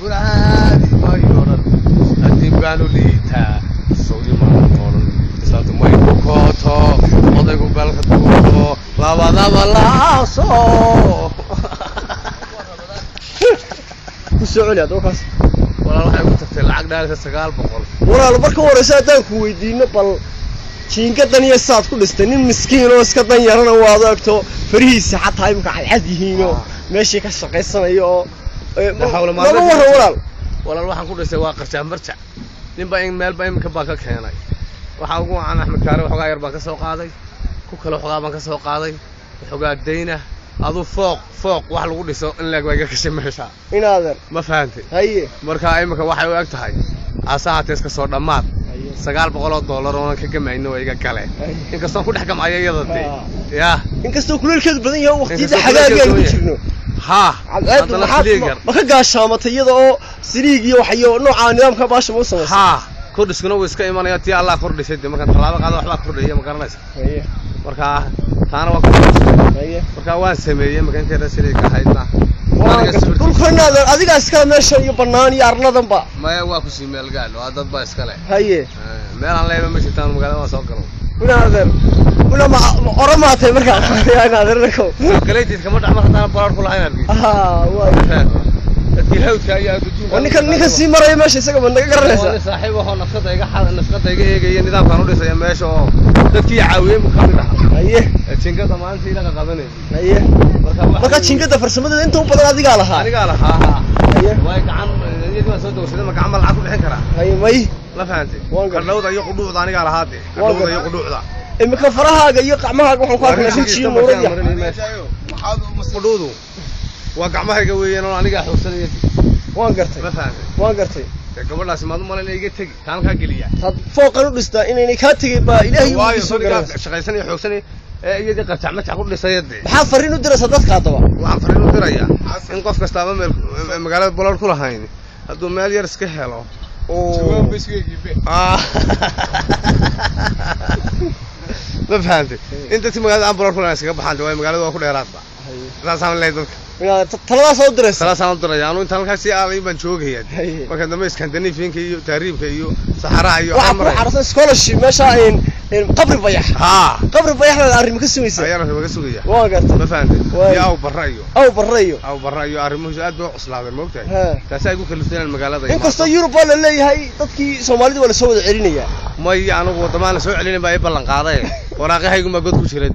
ورعادي ما يورد أدي قالوا لي تا سوي ما نقول صوت ما يبكوتو وضيق بالك توتو لا بدا لا صو كسعولي هذا وكاس والله waxay ku tagtay lacag daalka 900 walaal marka waraysa hadaan ku weydiino bal jiinkadan iyo saad ku dhistay nin miskiin oo iska dan yarana waad ogto farihiisa xataa imka xad yihiino meeshii ka shaqeysanayo walaal waxaan ku dhistay waa qarjaan marjac nin baa in meel baa imka baa ka keenay waxa ugu aan Axmed Kaare waxoogaa yar baa ka soo qaaday ku kale waxoogaa baan ka soo qaaday waxoogaa deyna adu fooq wax lagu dhiso in laga wayga ka sameeysa inaadan ma fahamtay haye marka imka waxay u eg tahay asaate iska soo dhamaad $900 oo aan ka gamayno wayga kale in kastoo ku dhex gamay iyada ya in kastoo kuleelkeedu badan yahay waqtiyada xagaaga ay ku jirno ha ma ka gaashaamatay iyada oo siriig iyo waxyo nooca nidaamka baasha ma sameeyay ha kordhiskuna way iska imanaya tii Allah kordhisay marka talaabo qaado waxba kordhiyay ma garanaysa marka taana waa kordhisay marka waan sameeyay marka inta rasiilay ka haydna dhulkanaada adiga iska meesha iyo banaan iyo arladanba ma waa ku sii meel gaal waa dad ba iska leh haye meel aan leeyahay ma jirtaan magaalada waa soo galo inaadan ma oramaatay marka inaadan rako kaleedid kama dhacma haddana balaar ku lahayn arki waa dilawka ayaa ninka sii maray meesha isaga ma naga garanaysa saaxiib oo nafsada iga eegay nidaamkan u dhisay meesha oo dadkii caawiyay mu kamid ah haye jinkada maanta ila qabanay haye marka jinkada farsamada inta u badan adiga lahaa haye way gacan iyadoo soo dawsada ma gacan lacag ku bixin kara haye may la fahamtay qadhawda iyo qudhuucda aniga lahaade qadhawda iyo qudhuucda imika farahaaga iyo qacmahaaga waxaan ku arkay rinjiyo muuraya qudhuudu waa gacmahayga weeyeen oo aniga xusanayay waan gartay gabadhaas maad u malayn iga tagi taan ka geliya had fooqan u dhistaa inay ka tagay ba ilaahay uu soo garay shaqaysanay xoogsanay iyadii qartac ma ku dhisayade maxaa fariin u diraysa dadka hadaba waxaan fariin u dirayaa in qof kasta meel magaalada bolool ku lahayn haduu meel yar iska helo oo ma fahamtay inta si magaalada bolool ku lahayn iska baxaan way magaalada waa ku dheeraadba raasaan leeyahay talada soo diraysa salaasaan diraya anu inta halkaas si aalay baan joogayay marka dambe iskandani fiinka iyo taariibka iyo saxaraha iyo amray waxa scholarship meesha in qabri bayax qabri bayax la arrin ka sugaysa ayana ka sugaya waa gartay ma fahamtay yaa barayo arrimuhu aad buu cuslaaday ma ogtahay taas ay ku kalifteenan magaalada in kasta Europe la leeyahay dadkii Soomaalidu wala soo wada celinaya may anagu wadamaana soo celinay baa ay ballan qaaday waraaqahaygu ma god ku jiray